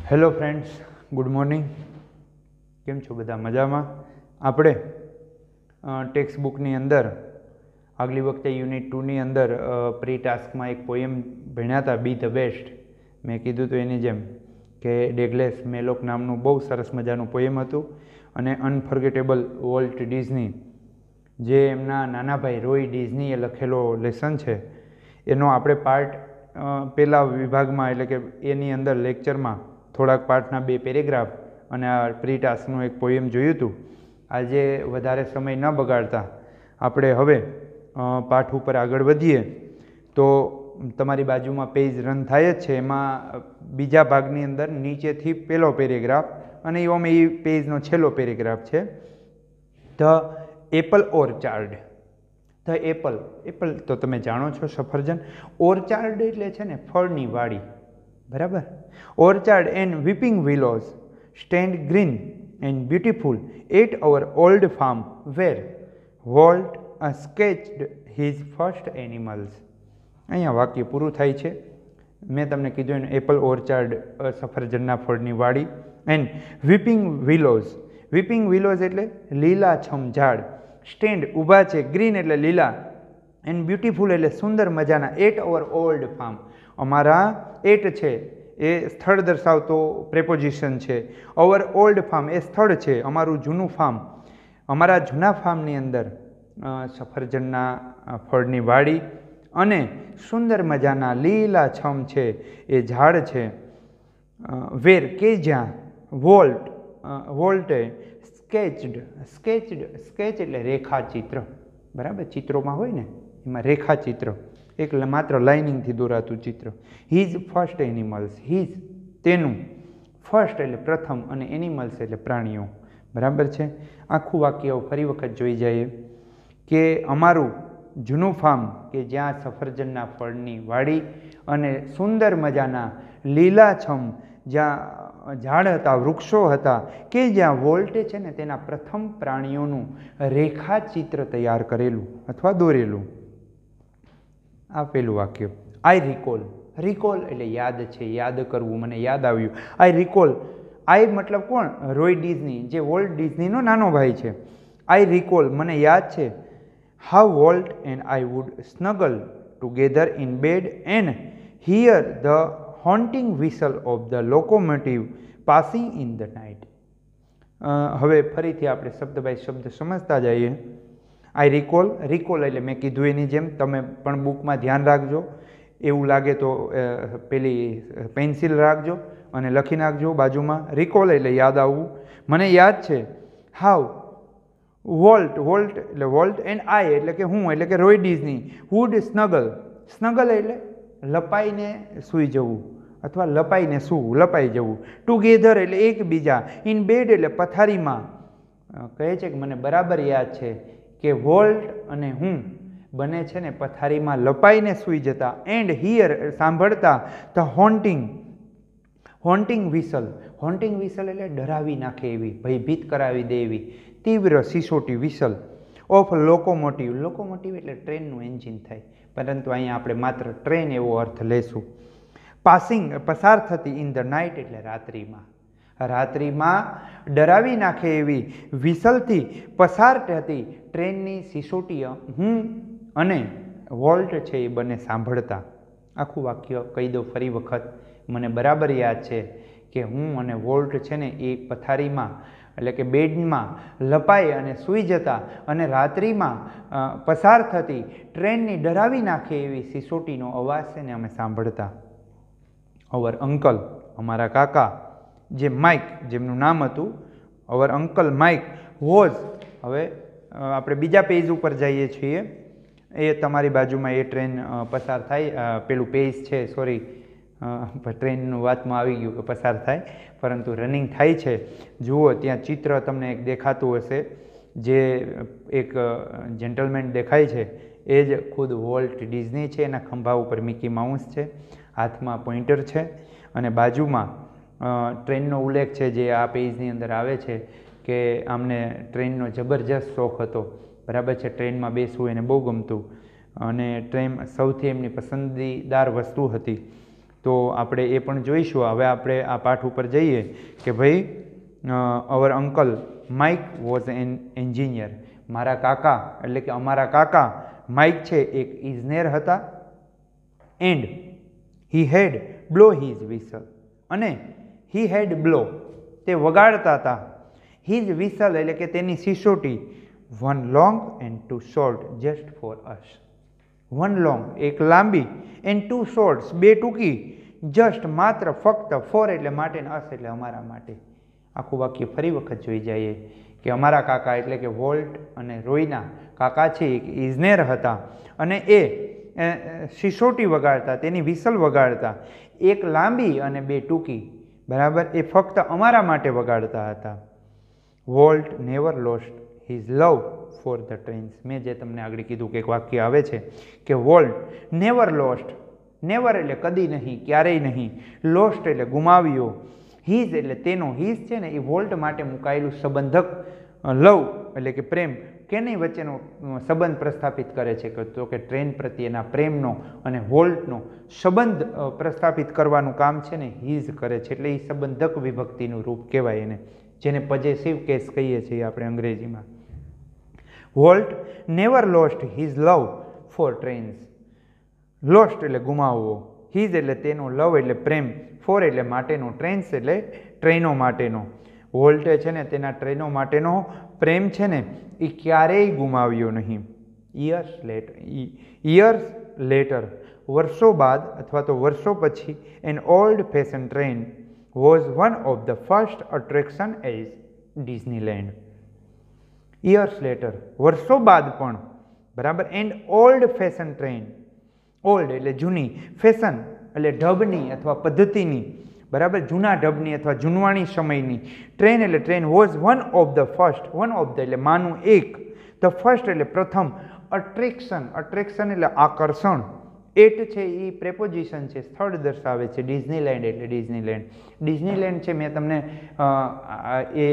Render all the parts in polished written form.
Hello friends, good morning. કેમ છો બધા? મજામાં? આપણે ટેક્સ્ટ બુકની અંદર આગલી વખતે યુનિટ 2ની અંદર પ્રી ટાસ્કમાં એક પોએમ ભણ્યા હતા, બી ધ બેસ્ટ. મેં કીધું હતું એની જેમ કે ડેગ્લેસ મેલોક નામનું બહુ સરસ મજાનું પોએમ હતું અને અનફર્ગેટેબલ વોલ્ટ ડિઝની, જે એમના નાના ભાઈ રોય ડિઝનીએ લખેલો લેસન છે, એનો આપણે પાર્ટ પહેલા વિભાગમાં એટલે કે એની અંદર લેક્ચરમાં થોડાક પાર્ટના 2 પેરેગ્રાફ અને આ પ્રી ટાસ્કનું એક પોએમ જોયું હતું. આજે વધારે સમય ન બગાડતા આપણે હવે પાઠ ઉપર આગળ વધીએ. તો તમારી બાજુમાં પેજ રન થાય જ છે, એમાં બીજા ભાગની અંદર નીચેથી પહેલો પેરેગ્રાફ અને એ પેજનો છેલ્લો પેરેગ્રાફ છે. The Apple Orchard. The Apple તો તમે જાણો છો, સફરજન. ઓર્ચાર્ડ એટલે છે ને ફળની વાડી, બરાબર. Orchard and weeping willows stand green and beautiful at our old farm where Walt sketched his first animals. અહીંયા વાક્ય પૂરું થાય છે. મેં તમને કીધું એનું એપલ ઓર્ચાર્ડ, સફરજનના ફળની વાડી. And weeping વિલોઝ. વીપિંગ વિલોઝ એટલે લીલાછમ ઝાડ. સ્ટેન્ડ ઊભા છે, ગ્રીન એટલે લીલા, એન્ડ બ્યુટીફુલ એટલે સુંદર મજાના. એટ અવર ઓલ્ડ ફાર્મ, અમારા એટ છે એ સ્થળ દર્શાવતો પ્રેપોઝિશન છે. અવર ઓલ્ડ ફાર્મ એ સ્થળ છે, અમારું જૂનું ફાર્મ. અમારા જૂના ફાર્મની અંદર સફરજનના ફળની વાડી અને સુંદર મજાના લીલાછમ છે એ ઝાડ છે. વેર કે જ્યાં વોલ્ટે સ્કેચ એટલે રેખાચિત્ર, બરાબર. ચિત્રોમાં હોય ને એમાં રેખાચિત્ર, એક માત્ર લાઇનિંગથી દોરાતું ચિત્ર. His first animals. હિઝ તેનું, ફર્સ્ટ એટલે પ્રથમ અને એનિમલ્સ એટલે પ્રાણીઓ, બરાબર છે. આખું વાક્ય ફરી વખત જોઈ જઈએ કે અમારું જૂનું ફાર્મ કે જ્યાં સફરજનના ફળની વાડી અને સુંદર મજાના લીલાછમ જ્યાં ઝાડ હતા, વૃક્ષો હતા, કે જ્યાં વોલ્ટે છે ને તેના પ્રથમ પ્રાણીઓનું રેખાચિત્ર તૈયાર કરેલું અથવા દોરેલું. આ પેલું વાક્ય. આઈ રિકોલ. રિકોલ એટલે યાદ છે, યાદ કરવું, મને યાદ આવ્યું. આઈ રિકોલ. આઈ મતલબ કોણ? રોય ડિઝની, જે વોલ્ટ ડિઝનીનો નાનો ભાઈ છે. આઈ રિકોલ, મને યાદ છે. How Walt and I would snuggle together in bed and hear the haunting whistle of the locomotive passing in the night. હવે ફરીથી આપણે શબ્દ બાય શબ્દ સમજતા જઈએ. આઈ રિકોલ. રિકોલ એટલે મેં કીધું એની જેમ તમે પણ બુકમાં ધ્યાન રાખજો. એવું લાગે તો પેલી પેન્સિલ રાખજો અને લખી નાખજો બાજુમાં. રિકોલ એટલે યાદ આવવું, મને યાદ છે. હાઉ વોલ્ટ એટલે વોલ્ટ એન્ડ આઈ એટલે કે હું, એટલે કે રોય ડિઝની વુડ સ્નગલ. સ્નગલ એટલે લપાઈને સૂઈ જવું અથવા લપાઈને સૂવું, લપાઈ જવું. ટુગેધર એટલે એકબીજા. ઇન બેડ એટલે પથારીમાં. કહે છે કે મને બરાબર યાદ છે કે વોલ્ટ અને હું બને છે ને પથારીમાં લપાઈને સૂઈ જતા. એન્ડ હિયર સાંભળતા ધ હોન્ટિંગ વિસલ. હોન્ટિંગ વિસલ એટલે ડરાવી નાખે એવી, ભયભીત કરાવી દે એવી તીવ્ર સિસોટી વિસલ ઓફ લોકોમોટિવ. લોકોમોટિવ એટલે ટ્રેનનું એન્જિન થાય, પરંતુ અહીંયા આપણે માત્ર ટ્રેન એવો અર્થ લેશું. પાસિંગ પસાર થતી, ઇન ધ નાઇટ એટલે રાત્રિમાં. રાત્રિમાં ડરાવી નાખે એવી વિસલથી પસાર થતી ટ્રેનની સિસોટી હું અને વોલ્ટ છે એ બંને સાંભળતા. આખું વાક્ય કહી દો ફરી વખત. મને બરાબર યાદ છે કે હું અને વોલ્ટ છે ને એ પથારીમાં એટલે કે બેડમાં લપાઈ અને સૂઈ જતા અને રાત્રિમાં પસાર થતી ટ્રેનની ડરાવી નાખે એવી સિસોટીનો અવાજ છે ને અમે સાંભળતા. અવર અંકલ, અમારા કાકા, જે માઇક જેમનું નામ હતું, અવર અંકલ માઇક વોઝ. હવે આપણે બીજા પેજ ઉપર જઈએ છીએ. એ તમારી બાજુમાં એ ટ્રેન પસાર થાય, પેલું પેજ છે, સોરી, ટ્રેનનું વાતમાં આવી ગયું કે પસાર થાય, પરંતુ રનિંગ થાય છે. જુઓ ત્યાં ચિત્ર તમને એક દેખાતું હશે, જે એક જેન્ટલમેન દેખાય છે એ જ ખુદ વોલ્ટ ડિઝની છે. એના ખંભા ઉપર મિકી માઉસ છે, હાથમાં પોઇન્ટર છે અને બાજુમાં ટ્રેનનો ઉલ્લેખ છે જે આ પેજની અંદર આવે છે કે આમને ટ્રેનનો જબરજસ્ત શોખ હતો, બરાબર છે. ટ્રેનમાં બેસવું એને બહુ ગમતું અને ટ્રેન સૌથી એમની પસંદીદાર વસ્તુ હતી. તો આપણે એ પણ જોઈશું. હવે આપણે આ પાઠ ઉપર જઈએ કે ભાઈ our uncle Mike was an engineer. મારા કાકા એટલે કે અમારા કાકા માઇક છે એક ઇજનેર હતા. And he had blow his whistle, અને હી હેડ બ્લો તે વગાડતા હતા. હિઝ વિસલ એટલે કે તેની સિસોટી. One long and two short just for us. One long એક લાંબી, એન્ડ ટુ શોર્ટ્સ બે ટૂંકી, જસ્ટ માત્ર ફક્ત, ફોર એટલે માટે, અસ એટલે અમારા માટે. આખું વાક્ય ફરી વખત જોઈ જઈએ કે અમારા કાકા એટલે કે વોલ્ટ અને રોયના કાકા છે એક ઇજનેર હતા, અને એ સિસોટી વગાડતા, તેની વિસલ વગાડતા, એક લાંબી અને બે ટૂંકી, બરાબર, એ ફક્ત અમારા માટે વગાડતા હતા. Volt never lost his love for the trains. મેં જે તમને આગળ કીધું કે એક વાક્ય આવે છે કે વોલ્ટ નેવર લોસ્ટ, નેવર એટલે કદી નહીં, ક્યારેય નહીં, લોસ્ટ એટલે ગુમાવ્યો, હિઝ એટલે તેનો, હિઝ છે ને એ વોલ્ટ માટે મુકાયેલું સંબંધક, લવ એટલે કે પ્રેમ, કેની વચ્ચેનો સંબંધ પ્રસ્થાપિત કરે છે તો કે ટ્રેન પ્રત્યેના પ્રેમનો અને વોલ્ટનો સંબંધ પ્રસ્થાપિત કરવાનું કામ છે ને હિઝ કરે છે. એટલે એ સંબંધક વિભક્તિનું રૂપ કહેવાય એને, જેને પોઝેસિવ કેસ કહીએ છીએ આપણે અંગ્રેજીમાં. વોલ્ટ નેવર લોસ્ટ હિઝ લવ ફોર ટ્રેન્સ. લોસ્ટ એટલે ગુમાવવો, હિઝ એટલે તેનો, લવ એટલે પ્રેમ, ફોર એટલે માટેનો, ટ્રેન્સ એટલે ટ્રેનો માટેનો. વોલ્ટે છે ને તેના ટ્રેનો માટેનો પ્રેમ છે ને એ ક્યારેય ગુમાવ્યો નહીં. યર્સ લેટર વર્ષો બાદ અથવા તો વર્ષો પછી, an old fashion train was one of the first attraction as Disneyland. Years letter વર્ષો બાદ પણ, બરાબર, and old fashion train, old એટલે જૂની, ફેશન એટલે ઢબની અથવા પદ્ધતિની, બરાબર, જૂના ઢબની અથવા જૂનવાણી સમયની, ટ્રેન એટલે train, was one of the first, one of the એટલે માનું એક, ધ ફર્સ્ટ એટલે પ્રથમ, અટ્રેક્શન, અટ્રેક્શન એટલે આકર્ષણ, એટ છે એ પ્રેપોઝિશન છે, સ્થળ દર્શાવે છે, ડિઝનીલેન્ડ એટલે ડિઝનીલેન્ડ. ડિઝનીલેન્ડ છે મેં તમને એ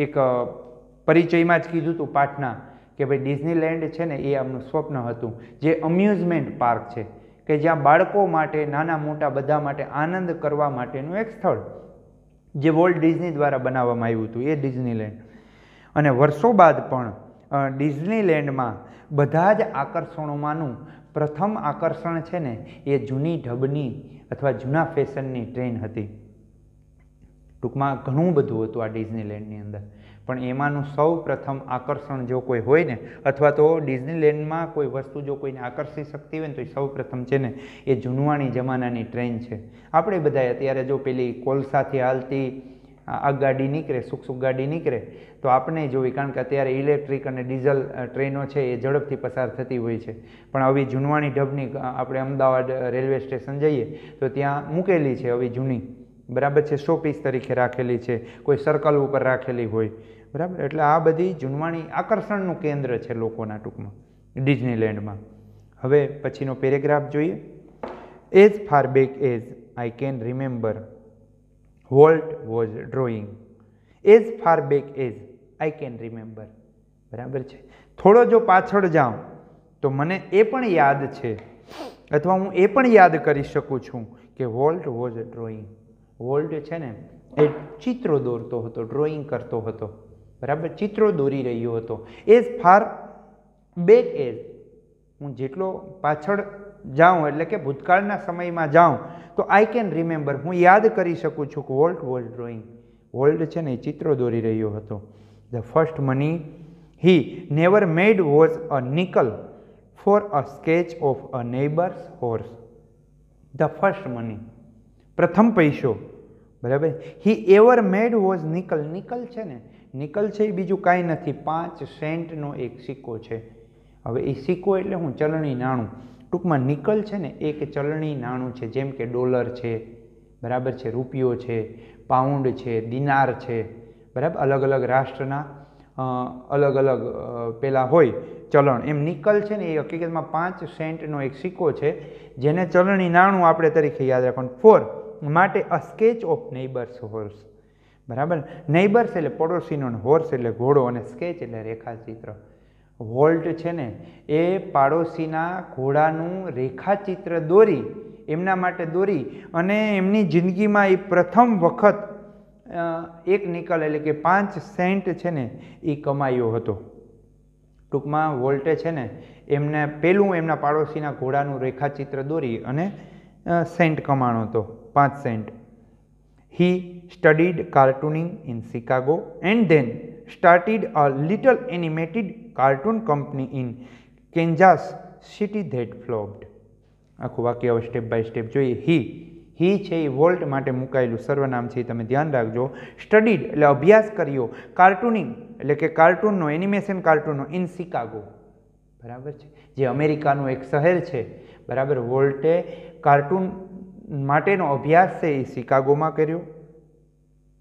એક પરિચયમાં જ કીધું હતું પાઠના કે ભાઈ ડિઝનીલેન્ડ છે ને એ આમનું સ્વપ્ન હતું, જે અમ્યુઝમેન્ટ પાર્ક છે કે જ્યાં બાળકો માટે, નાના મોટા બધા માટે આનંદ કરવા માટેનું એક સ્થળ, જે વોલ્ટ ડિઝની દ્વારા બનાવવામાં આવ્યું હતું, એ ડિઝનીલેન્ડ. અને વર્ષો બાદ પણ ડિઝનીલેન્ડમાં બધા જ આકર્ષણોમાંનું પ્રથમ આકર્ષણ છે ને એ જૂની ઢબની અથવા જૂના ફેશનની ટ્રેન હતી. ટૂંકમાં ઘણું બધું હતું આ ડિઝનીલેન્ડની અંદર, પણ એમાંનું સૌ પ્રથમ આકર્ષણ જો કોઈ હોય ને, અથવા તો ડિઝનીલેન્ડમાં કોઈ વસ્તુ જો કોઈને આકર્ષી શકતી હોય ને તો એ સૌ પ્રથમ છે ને એ જૂનવાણી જમાનાની ટ્રેન છે. આપણે બધાએ અત્યારે જો પેલી કોલસાથી હાલતી આગગાડી નીકળે, સુખ ગાડી નીકળે તો આપણે જોવી, કારણ કે અત્યારે ઇલેક્ટ્રિક અને ડીઝલ ટ્રેનો છે એ ઝડપથી પસાર થતી હોય છે, પણ આવી જૂનવાણી ઢબની આપણે અમદાવાદ રેલવે સ્ટેશન જઈએ તો ત્યાં મૂકેલી છે આવી જૂની, બરાબર છે, શોપીસ તરીકે રાખેલી છે, કોઈ સર્કલ ઉપર રાખેલી હોય, બરાબર. એટલે આ બધી જૂનવાણી આકર્ષણનું કેન્દ્ર છે લોકોના ટૂંકમાં ડિઝનીલેન્ડમાં. હવે પછીનો પેરેગ્રાફ જોઈએ. As far back as I can remember volt was drawing. As far back as I can remember, બરાબર છે. થોડો જો પાછળ જાઉં તો મને એ પણ યાદ છે અથવા હું એ પણ યાદ કરી શકું છું કે વોલ્ટ વોઝ ડ્રોઈંગ. વોલ્ટ છે ને એ ચિત્રો દોરતો હતો, ડ્રોઈંગ કરતો હતો, બરાબર, ચિત્રો દોરી રહ્યો હતો. એઝ ફાર બેક એઝ, હું જેટલો પાછળ જાઉં એટલે કે ભૂતકાળના સમયમાં જાઉં તો આઈ કેન રિમેમ્બર, હું યાદ કરી શકું છું કે વોલ્ટ વોઝ ડ્રોઈંગ. વોલ્ટ છે ને એ ચિત્રો દોરી રહ્યો હતો. The first money he never made was a nickel for a sketch of a neighbour's horse. The first money, પ્રથમ પૈસો, બરાબર, he ever made was nickel. Nickel છે ને, નિકલ છે એ બીજું કાંઈ નથી, 5 સેન્ટનો એક સિક્કો છે. હવે એ સિક્કો એટલે હું ચલણી નાણું, ટૂંકમાં નિકલ છે ને એક ચલણી નાણું છે, જેમ કે ડોલર છે, બરાબર છે, રૂપિયો છે, પાઉન્ડ છે, દિનાર છે, બરાબર, અલગ અલગ રાષ્ટ્રના અલગ અલગ પેલા હોય ચલણ, એમ નિકલ છે ને એ હકીકતમાં 5 સેન્ટનો એક સિક્કો છે, જેને ચલણી નાણું આપણે તરીકે યાદ રાખવાનું. ફોર માટે અ સ્કેચ ઓફ નેબર્સ હોર્સ, બરાબર, નેબર્સ એટલે પડોશીનો, હોર્સ એટલે ઘોડો, અને સ્કેચ એટલે રેખાચિત્ર. વોલ્ટ છે ને એ પાડોશીના ઘોડાનું રેખાચિત્ર દોરી એમના માટે દોરી અને એમની જિંદગીમાં એ પ્રથમ વખત 1 નિકલ એટલે કે 5 સેન્ટ છે ને એ કમાયો હતો. ટૂંકમાં વોલ્ટે છે ને એમને પહેલું એમના પાડોશીના ઘોડાનું રેખાચિત્ર દોરી અને સેન્ટ કમાણો હતો, 5 Saint. He studied cartooning in Chicago and then started a little animated cartoon company in Kansas City that flopped. આખું વાક્ય હવે સ્ટેપ બાય સ્ટેપ જોઈએ. હી છે એ વોલ્ટ માટે મુકાયેલું સર્વનામ છે, તમે ધ્યાન રાખજો. સ્ટડીડ એટલે અભ્યાસ કર્યો, કાર્ટૂનિંગ એટલે કે કાર્ટૂનનો, એનિમેશન કાર્ટૂનનો, ઇન શિકાગો, બરાબર છે, જે અમેરિકાનું એક શહેર છે, બરાબર. વોલ્ટે કાર્ટૂન માટેનો અભ્યાસ છે એ શિકાગોમાં કર્યો.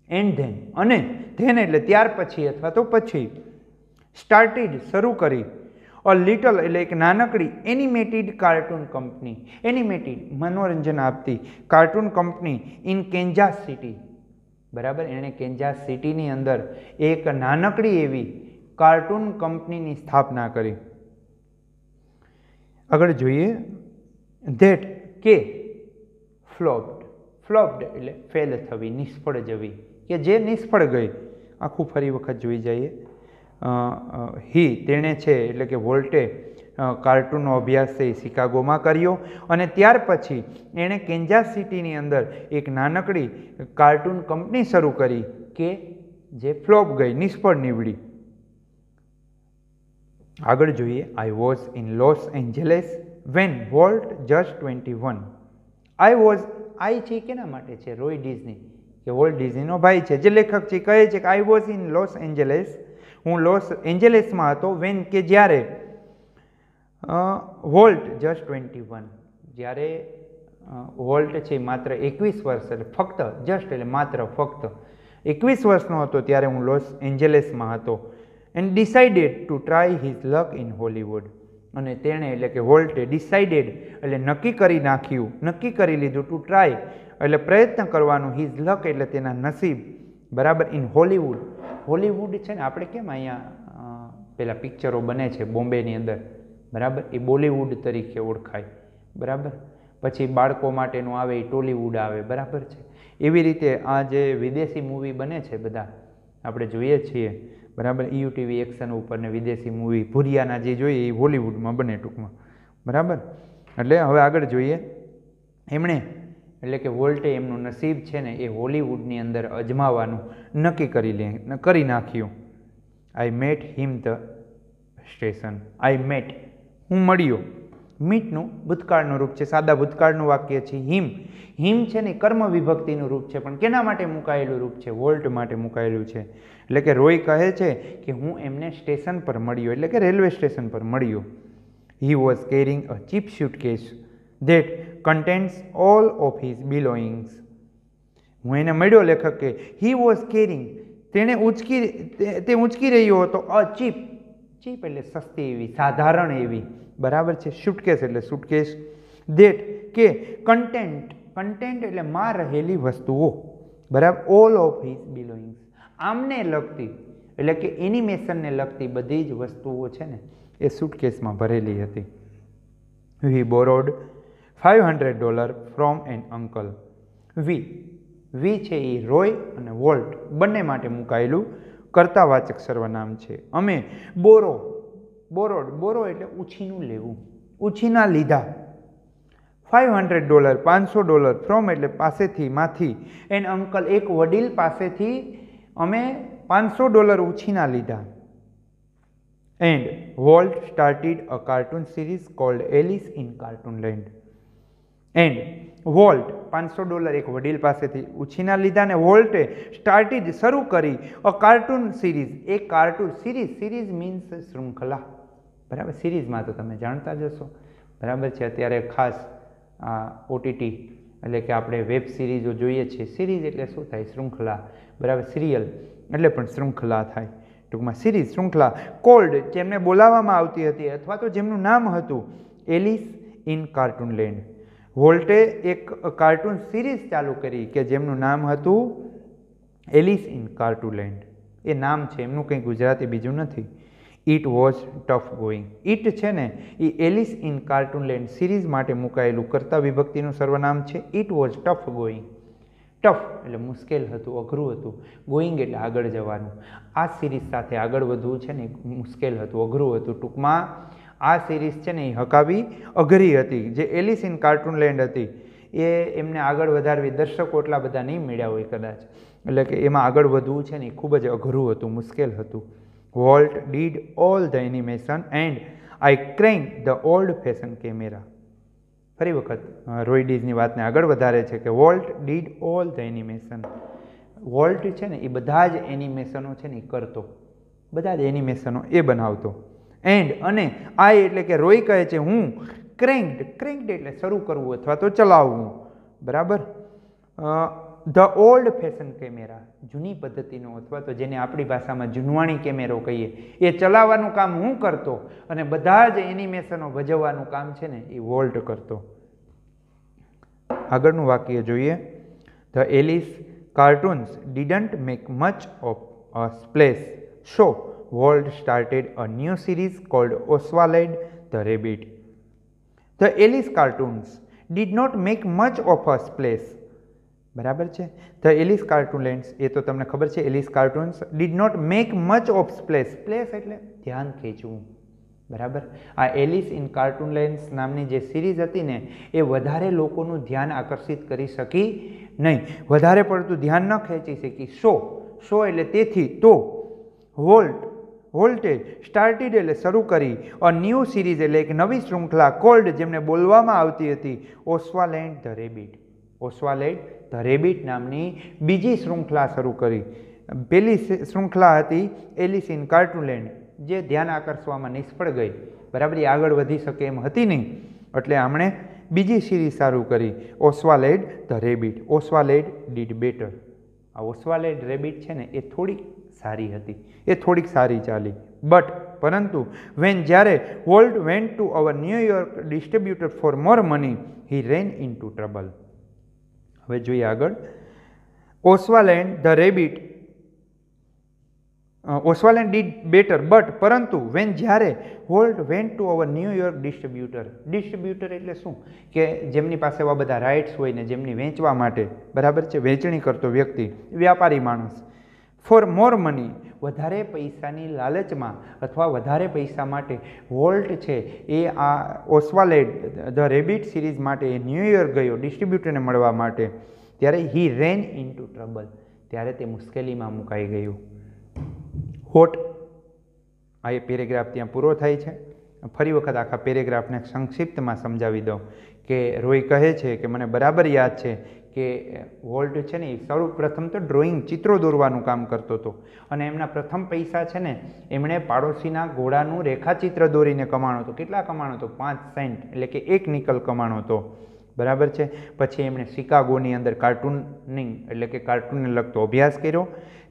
એન્ડ ધેન, અને ધેન એટલે ત્યાર પછી અથવા તો પછી, સ્ટાર્ટેડ શરૂ કરી, અ લિટલ એટલે એક નાનકડી એનિમેટેડ કાર્ટૂન કંપની, એનિમેટેડ મનોરંજન આપતી કાર્ટૂન કંપની ઇન કેન્જાસ સિટી, બરાબર. એણે કેન્જાસ સિટીની અંદર એક નાનકડી એવી કાર્ટૂન કંપનીની સ્થાપના કરી. આગળ જોઈએ ધેટ કે ફ્લોપ્ડ એટલે ફેલ થવી, નિષ્ફળ જવી, કે જે નિષ્ફળ ગઈ. આખું ફરી વખત જોઈ જઈએ. તેણે છે એટલે કે વોલ્ટે કાર્ટૂનનો અભ્યાસ છે એ શિકાગોમાં કર્યો અને ત્યાર પછી એણે કેન્જાસ સિટીની અંદર એક નાનકડી કાર્ટૂન કંપની શરૂ કરી કે જે ફ્લોપ ગઈ, નિષ્ફળ નીવડી. આગળ જોઈએ. I was in Los Angeles when Walt just 21. I છે કેના માટે છે? રોય ડિઝની, કે વોલ્ટ ડિઝનીનો ભાઈ છે, જે લેખક છે, કહે છે કે I was in Los Angeles, હું લોસ એન્જેલેસમાં હતો, વેન કે જ્યારે વોલ્ટ જસ્ટ 21, જ્યારે વોલ્ટ છે માત્ર 21 વર્ષ, એટલે ફક્ત, જસ્ટ એટલે માત્ર, ફક્ત 21 વર્ષનો હતો ત્યારે હું લોસ એન્જેલેસમાં હતો. And decided to try his luck in Hollywood, અને તેણે એટલે કે વોલ્ટે ડિસાઇડેડ એટલે નક્કી કરી નાખ્યું, નક્કી કરી લીધું, ટુ ટ્રાય એટલે પ્રયત્ન કરવાનું, હિઝ લક એટલે તેના નસીબ, બરાબર, ઇન હોલિવૂડ. હોલિવૂડ છે ને આપણે કેમ અહીંયા પેલા પિક્ચરો બને છે બોમ્બેની અંદર, બરાબર, એ બોલિવૂડ તરીકે ઓળખાય, બરાબર. પછી બાળકો માટેનું આવે એ ટોલીવૂડ આવે, બરાબર છે. એવી રીતે આ જે વિદેશી મૂવી બને છે બધા આપણે જોઈએ છીએ, બરાબર, યુટીવી એક્શન ઉપર ને વિદેશી મૂવી ભૂરિયાના જે જોઈએ એ હોલિવૂડમાં બને ટૂંકમાં, બરાબર. એટલે હવે આગળ જોઈએ. એમણે એટલે કે વોલ્ટે એમનું નસીબ છે ને એ હોલિવૂડની અંદર અજમાવાનું નક્કી કરી નાખ્યું. I met him the station. I met હું મળ્યો. મીટનું ભૂતકાળનું રૂપ છે, સાદા ભૂતકાળનું વાક્ય છે. હિમ છે ને કર્મ વિભક્તિનું રૂપ છે, પણ કેના માટે મુકાયેલું રૂપ છે? વોલ્ટ માટે મુકાયેલું છે. એટલે કે રોય કહે છે કે હું એમને સ્ટેશન પર મળ્યો, એટલે કે રેલવે સ્ટેશન પર મળ્યો. He was carrying a cheap suitcase that contains all of his belongings. હું એને મળ્યો, લેખક કે હી વોઝ કેરિંગ, તે ઊંચકી રહ્યો હતો, અ ચીપ એટલે સસ્તી એવી, સાધારણ એવી, બરાબર છે. સુટકેસ એટલે સુટકેસ. ધેટ કે કન્ટેન્ટ એટલે માં રહેલી વસ્તુઓ, બરાબર. ઓલ ઓફ હિઝ બિલોઇંગ્સ આમને લગતી એટલે કે એનિમેશનને લગતી બધી જ વસ્તુઓ છે ને એ સુટકેસમાં ભરેલી હતી. વી બોરોડ $500 ફ્રોમ એન અંકલ. વી છે એ રોય અને વોલ્ટ બંને માટે મુકાયેલું કર્તાવાચક સર્વનામ છે. અમે બોરો એટલે ઉછીનું લેવું, ઉછીના લીધા. $500 $500 ફ્રોમ એટલે પાસેથી, માંથી, એન અંકલ એક વડીલ પાસેથી અમે $500 ઉછીના લીધા. And Walt started a cartoon series called Alice in Cartoonland. And Walt $500 એક વડીલ પાસેથી ઉછીના લીધા ને વોલ્ટે સ્ટાર્ટેડ શરૂ કરી અ કાર્ટૂન સિરીઝ, એક કાર્ટૂન સિરીઝ મીન્સ શૃંખલા, બરાબર. સિરીઝમાં તો તમે જાણતા જ હશો, બરાબર છે. અત્યારે ખાસ આ ઓટીટી એટલે કે આપણે વેબ સિરીઝો જોઈએ છીએ. સિરીઝ એટલે શું થાય? શૃંખલા, બરાબર. સિરિયલ એટલે પણ શૃંખલા થાય, ટૂંકમાં સિરીઝ, શૃંખલા. કોલ્ડ જેમને બોલાવવામાં આવતી હતી અથવા તો જેમનું નામ હતું એલિસ ઇન કાર્ટૂનલેન્ડ. વોલ્ટે એક કાર્ટૂન સિરીઝ ચાલુ કરી કે જેમનું નામ હતું એલિસ ઇન કાર્ટૂનલેન્ડ. એ નામ છે એમનું, કંઈ ગુજરાતી બીજું નથી. It was tough going. It છે ને એ એલિસ ઇન કાર્ટૂનલેન્ડ સિરીઝ માટે મુકાયેલું કર્તા વિભક્તિનું સર્વનામ છે. It was tough going. Tough એટલે મુશ્કેલ હતું, અઘરું હતું. ગોઈંગ એટલે આગળ જવાનું. આ સિરીઝ સાથે આગળ વધવું છે ને મુશ્કેલ હતું, અઘરું હતું. ટૂંકમાં આ સિરીઝ છે ને એ હકાવી અઘરી હતી. જે એલિસ ઇન કાર્ટૂનલેન્ડ હતી એ એમને આગળ વધારવી દર્શકો એટલા બધા નહીં મળ્યા હોય કદાચ, એટલે કે એમાં આગળ વધવું છે ને એ ખૂબ જ અઘરું હતું, મુશ્કેલ હતું. Volt did all the animation and I crank the old fashion camera. ફરી વખત રોય ડીઝની વાતને આગળ વધારે છે કે volt did all the animation. Volt છે ને એ બધા જ એનિમેશનો છે ને એ કરતો, બધા જ એનિમેશનો એ બનાવતો. એન્ડ અને આઈ એટલે કે રોય કહે છે હું ક્રેન્ક્ડ એટલે શરૂ કરવું અથવા તો ચલાવવું, બરાબર. ધ ઓલ્ડ ફેશન કેમેરા જૂની પદ્ધતિનો અથવા તો જેને આપણી ભાષામાં જૂનવાણી કેમેરો કહીએ એ ચલાવવાનું કામ હું કરતો અને બધા જ એનિમેશનો ભજવવાનું કામ છે ને એ વોલ્ટ કરતો. આગળનું વાક્ય જોઈએ. The Alice cartoons didn't make much of a splash so Walt started a new series called Oswald the Rabbit. The Alice cartoons did not make much of a splash. બરાબર છે. ધ એલિસ કાર્ટૂનલેન્ડ્સ એ તો તમને ખબર છે. Alice cartoons did not make much of splash. Splash એટલે ધ્યાન ખેંચવું, બરાબર. આ એલિસ ઇન કાર્ટૂનલેન્ડ્સ નામની જે સિરીઝ હતી ને એ વધારે લોકોનું ધ્યાન આકર્ષિત કરી શકી નહીં, વધારે પડતું ધ્યાન ન ખેંચી શકી. સો એટલે તેથી, તો વોલ્ટે સ્ટાર્ટેડ એટલે શરૂ કરી અ ન્યૂ સિરીઝ એટલે એક નવી શૃંખલા કોલ્ડ જેમને બોલવામાં આવતી હતી ઓસ્વાલ્ડ ધ રેબિટ. ઓસ્વાલ્ડ ધ રેબિટ નામની બીજી શૃંખલા શરૂ કરી. પહેલી શૃંખલા હતી એલિસ ઇન કાર્ટૂનલેન્ડ જે ધ્યાન આકર્ષવામાં નિષ્ફળ ગઈ, બરાબર. એ આગળ વધી શકે એમ હતી નહીં, એટલે આમણે બીજી સિરીઝ શરૂ કરી Oswald the rabbit. Oswald did better. આ ઓસ્વાલ્ડ રેબિટ છે ને એ થોડીક સારી હતી, એ થોડીક સારી ચાલી. પરંતુ જ્યારે Walt went to our New York distributor for more money he ran into trouble. હવે જોઈએ આગળ. Oswald the rabbit Oswald did better પરંતુ જ્યારે Walt went to our New York distributor એટલે શું કે જેમની પાસે એવા બધા રાઇટ્સ હોય ને જેમની વેચવા માટે, બરાબર છે, વેચણી કરતો વ્યક્તિ, વ્યાપારી માણસ. ફોર મોર મની વધારે પૈસાની લાલચમાં અથવા વધારે પૈસા માટે વોલ્ટ છે એ આ ઓસ્વાલ્ડ ધ રેબિટ સિરીઝ માટે એ ન્યૂયોર્ક ગયો ડિસ્ટ્રીબ્યુટરને મળવા માટે. ત્યારે હી રેન ઇન ટુ ટ્રબલ. ત્યારે તે મુશ્કેલીમાં મુકાઈ ગયું. આ એ પેરેગ્રાફ ત્યાં પૂરો થાય છે. ફરી વખત આખા પેરેગ્રાફને સંક્ષિપ્તમાં સમજાવી દઉં કે રોય કહે છે કે મને બરાબર યાદ છે કે વોલ્ટ છે ને એ સૌપ્રથમ તો ડ્રોઈંગ, ચિત્રો દોરવાનું કામ કરતો હતો અને એમના પ્રથમ પૈસા છે ને એમણે પાડોશીના ઘોડાનું રેખાચિત્ર દોરીને કમાણો હતો. કેટલા કમાણો હતો? 5 સેન્ટ એટલે કે 1 નિકલ કમાણો હતો, બરાબર છે. પછી એમણે શિકાગોની અંદર કાર્ટૂનિંગ એટલે કે કાર્ટૂનને લગતો અભ્યાસ કર્યો.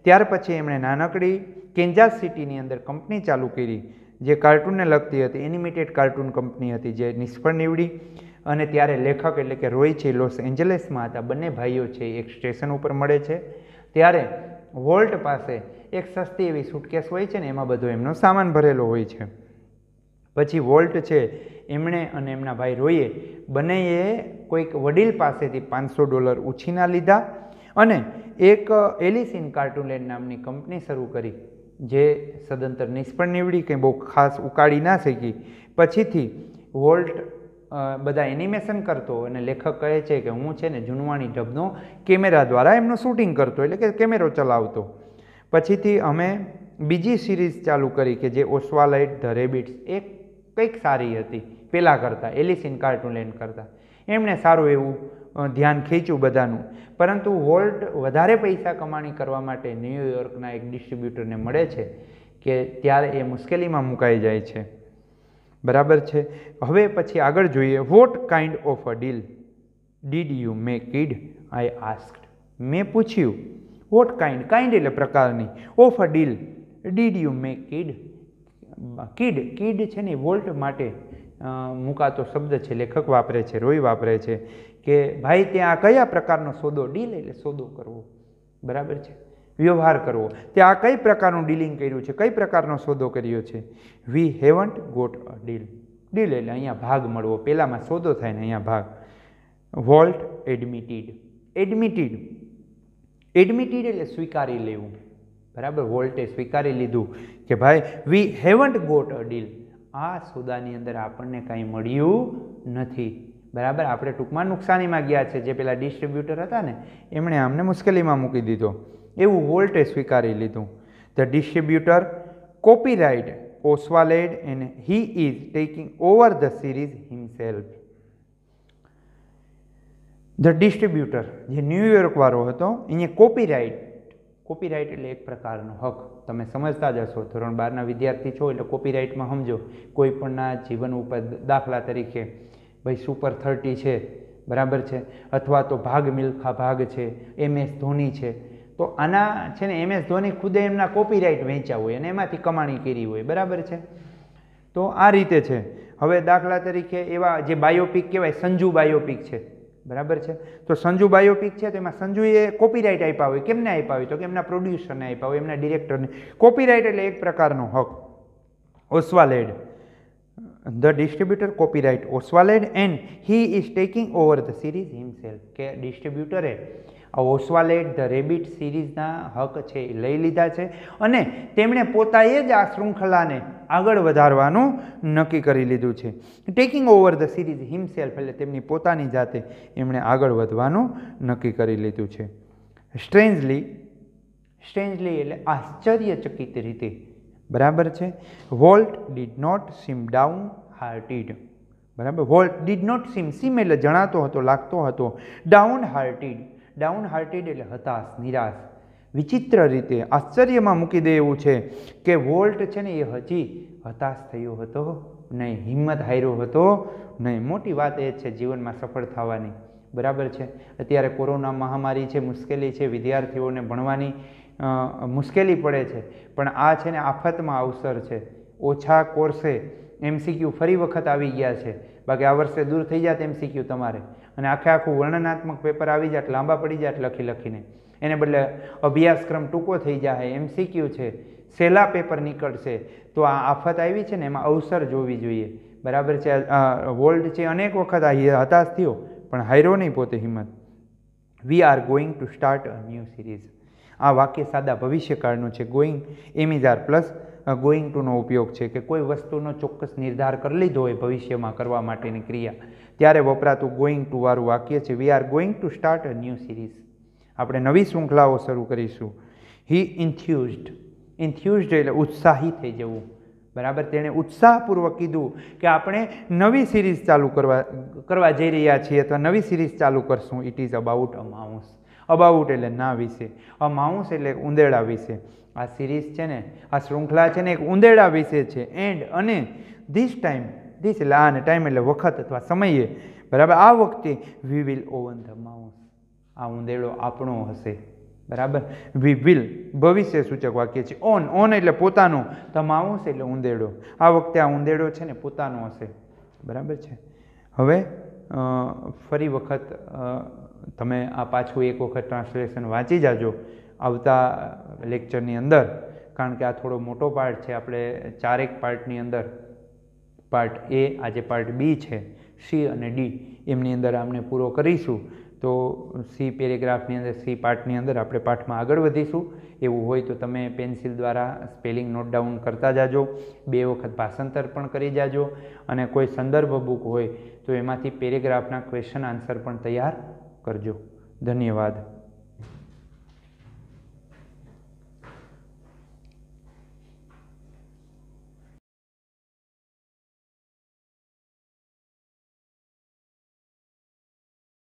ત્યાર પછી એમણે નાનકડી કેન્જાસ સિટીની અંદર કંપની ચાલુ કરી જે કાર્ટૂનને લગતી હતી. એનિમેટેડ કાર્ટૂન કંપની હતી જે નિષ્ફળ નીવડી. અને ત્યારે લેખક એટલે કે રોય છે લોસ એન્જલસમાં હતા. બંને ભાઈઓ છે એક સ્ટેશન ઉપર મળે છે. ત્યારે વોલ્ટ પાસે એક સસ્તી એવી સુટકેસ હોય છે ને એમાં બધો એમનો સામાન ભરેલો હોય છે. પછી વોલ્ટ છે એમણે અને એમના ભાઈ રોયે બંનેએ કોઈક વડીલ પાસેથી $500 ઉછીના લીધા અને એક એલિસ ઇન કાર્ટૂનલેન્ડ નામની કંપની શરૂ કરી જે સદંતર નિષ્ફળ નીવડી, કંઈ બહુ ખાસ ઉકાળી ના શકી. પછીથી વોલ્ટ બધા એનિમેશન કરતો અને લેખક કહે છે કે હું છે ને જૂનવાણી ઢબનો કેમેરા દ્વારા એમનું શૂટિંગ કરતો એટલે કે કેમેરો ચલાવતો. પછીથી અમે બીજી સિરીઝ ચાલુ કરી કે જે ઓસ્વાલ્ડ ધ રેબિટ્સ, એ કંઈક સારી હતી પહેલાં કરતાં, એલિસ ઇન કાર્ટૂનલેન્ડ કરતાં. એમણે સારું એવું ધ્યાન ખેંચ્યું બધાનું. પરંતુ વોલ્ટ વધારે પૈસા કમાણી કરવા માટે ન્યૂયોર્કના એક ડિસ્ટ્રીબ્યુટરને મળે છે કે ત્યારે એ મુશ્કેલીમાં મુકાઈ જાય છે, બરાબર છે. હવે પછી આગળ જોઈએ. What kind of a deal did you make kid? I asked. મેં પૂછ્યું. વોટ કાઇન્ડ એટલે પ્રકારની, of a deal did you make kid? Kid છે ને વોલ્ટ માટે મુકાતો શબ્દ છે, લેખક વાપરે છે, રોય વાપરે છે કે ભાઈ ત્યાં કયા પ્રકારનો સોદો, ડીલ એટલે સોદો કરવો, બરાબર છે. વ્યવહાર કરવો. તે આ કઈ પ્રકારનું ડીલિંગ કર્યું છે, કઈ પ્રકારનો સોદો કર્યો છે? We haven't got a deal. Deal એટલે અહીંયા ભાગ મળવો, પહેલામાં સોદો થાય ને અહીંયા ભાગ. Volt admitted. એડમિટેડ એડમિટેડ એટલે સ્વીકારી લેવું, બરાબર. વોલ્ટે સ્વીકારી લીધું કે ભાઈ વી હેવન્ટ ગોટ અ ડીલ, આ સોદાની અંદર આપણને કાંઈ મળ્યું નથી, બરાબર. આપણે ટૂંકમાં નુકસાનીમાં ગયા છે. જે પેલા ડિસ્ટ્રીબ્યુટર હતા ને એમણે અમને મુશ્કેલીમાં મૂકી દીધો, એવું વોલ્ટે સ્વીકારી લીધું. The distributor copyright Oswald and he is taking over the series himself. The distributor જે ન્યૂયોર્ક વાળો હતો, અહીંયા કોપીરાઇટ. કોપીરાઇટ એટલે એક પ્રકારનો હક. તમે સમજતા જ હશો, ધોરણ 12ના વિદ્યાર્થી છો એટલે કોપીરાઇટમાં સમજો. કોઈ પણના જીવન ઉપર, દાખલા તરીકે ભાઈ સુપર 30 છે, બરાબર છે, અથવા તો ભાગ મિલ્ખા ભાગ છે, MS ધોની છે, તો આના છે ને MS ધોની ખુદે એમના કોપીરાઇટ વેચ્યા હોય અને એમાંથી કમાણી કરી હોય, બરાબર છે. તો આ રીતે છે. હવે દાખલા તરીકે એવા જે બાયોપિક કહેવાય, સંજુ બાયોપિક છે, બરાબર છે. તો સંજુ બાયોપિક છે તો એમાં સંજુએ કોપીરાઇટ આપ્યા હોય. કેમને આપ્યા હોય? તો કે એમના પ્રોડ્યુસરને આપ્યા હોય, એમના ડિરેક્ટરને. કોપીરાઇટ એટલે એક પ્રકારનો હક. Oswald, the distributor copyright Oswald and he is taking over the series himself. કે ડિસ્ટ્રીબ્યુટરે આ ઓસ્વાલેડ ધ રેબિટ સિરીઝના હક છે એ લઈ લીધા છે અને તેમણે પોતાએ જ આ શૃંખલાને આગળ વધારવાનું નક્કી કરી લીધું છે. Taking over the series himself એટલે તેમની પોતાની જાતે એમણે આગળ વધવાનું નક્કી કરી લીધું છે. સ્ટ્રેન્જલી, સ્ટ્રેન્જલી એટલે આશ્ચર્યચકિત રીતે, બરાબર છે. Walt did not seem downhearted, બરાબર. Walt did not seem, seem એટલે જણાતો હતો, લાગતો હતો. ડાઉન હાર્ટેડ, ડાઉન હાર્ટેડ એટલે હતાશ, નિરાશ. વિચિત્ર રીતે આશ્ચર્યમાં મૂકી દે એવું છે કે વોલ્ટ છે ને એ હજી હતાશ થયો હતો નહીં, હિંમત હાર્યો હતો નહીં. મોટી વાત એ છે જીવનમાં સફળ થવાની, બરાબર છે. અત્યારે કોરોના મહામારી છે, મુશ્કેલી છે, વિદ્યાર્થીઓને ભણવાની મુશ્કેલી પડે છે, પણ આ છે ને આફતમાં અવસર છે. ઓછા કોર્સે MCQ ફરી વખત આવી ગયા છે, બાકી આ વર્ષે દૂર થઈ જાત MCQ તમારે, અને આખે આખું વર્ણનાત્મક પેપર આવી જાત, લાંબા પડી જાત લખી લખીને. એને બદલે અભ્યાસક્રમ ટૂંકો થઈ જાય, MCQ છે, સહેલા પેપર નીકળશે. તો આ આફત આવી છે ને એમાં અવસર જોવી જોઈએ, બરાબર છે. વોલ્ટ છે અનેક વખત આ હતાશ થયો પણ હાર્યો નહીં પોતે હિંમત. We are going to start a new series. આ વાક્ય સાદા ભવિષ્યકાળનું છે. ગોઈંગ એમિઝાર પ્લસ ગોઈંગ ટુનો ઉપયોગ છે કે કોઈ વસ્તુનો ચોક્કસ નિર્ધાર કરી લીધો હોય ભવિષ્યમાં કરવા માટેની ક્રિયા, ત્યારે વપરાતું ગોઈંગ ટુ વાળું વાક્ય છે. We are going to start a new series. આપણે નવી શૃંખલાઓ શરૂ કરીશું. હી ઇન્થ્યુઝડ, ઇન્થ્યુઝડ એટલે ઉત્સાહી થઈ જવું, બરાબર. તેણે ઉત્સાહપૂર્વક કીધું કે આપણે નવી સિરીઝ ચાલુ કરવા જઈ રહ્યા છીએ અથવા નવી સિરીઝ ચાલુ કરશું. It is about a mouse. About એટલે ના વિશે, અ માઉસ એટલે ઉંદેડા વિશે. આ સિરીઝ છે ને, આ શૃંખલા છે ને એક ઉંદેડા વિશે છે. એન્ડ અને ધીસ ટાઈમ, ધીસ એટલે આ, ટાઈમ એટલે વખત અથવા સમયે, બરાબર. આ વખતે we will oven the mouse. આ ઉંદેડો આપણો હશે, બરાબર. વી વિલ ભવિષ્ય સૂચક વાક્ય છે. ઓન, ઓન એટલે પોતાનો, ધ માઉસ એટલે ઉંદેડો. આ વખતે આ ઉંદેડો છે ને પોતાનો હશે, બરાબર છે. હવે ફરી વખત તમે આ પાછું એક વખત ટ્રાન્સલેશન વાંચી જાજો આવતા લેક્ચરની અંદર, કારણ કે આ થોડો મોટો પાર્ટ છે. આપણે 4 પાર્ટની અંદર પાર્ટ A, આજે પાર્ટ B છે, C અને D, એમની અંદર આમને પૂરો કરીશું. તો C પેરેગ્રાફની અંદર, C પાર્ટની અંદર આપણે પાઠમાં આગળ વધીશું. એવું હોય તો તમે પેન્સિલ દ્વારા સ્પેલિંગ નોટ ડાઉન કરતા જાજો, 2 વખત ભાષાંતર પણ કરી જાજો, અને કોઈ સંદર્ભ બુક હોય તો એમાંથી પેરેગ્રાફના ક્વેશ્ચન આન્સર પણ તૈયાર કરજો. ધન્યવાદ.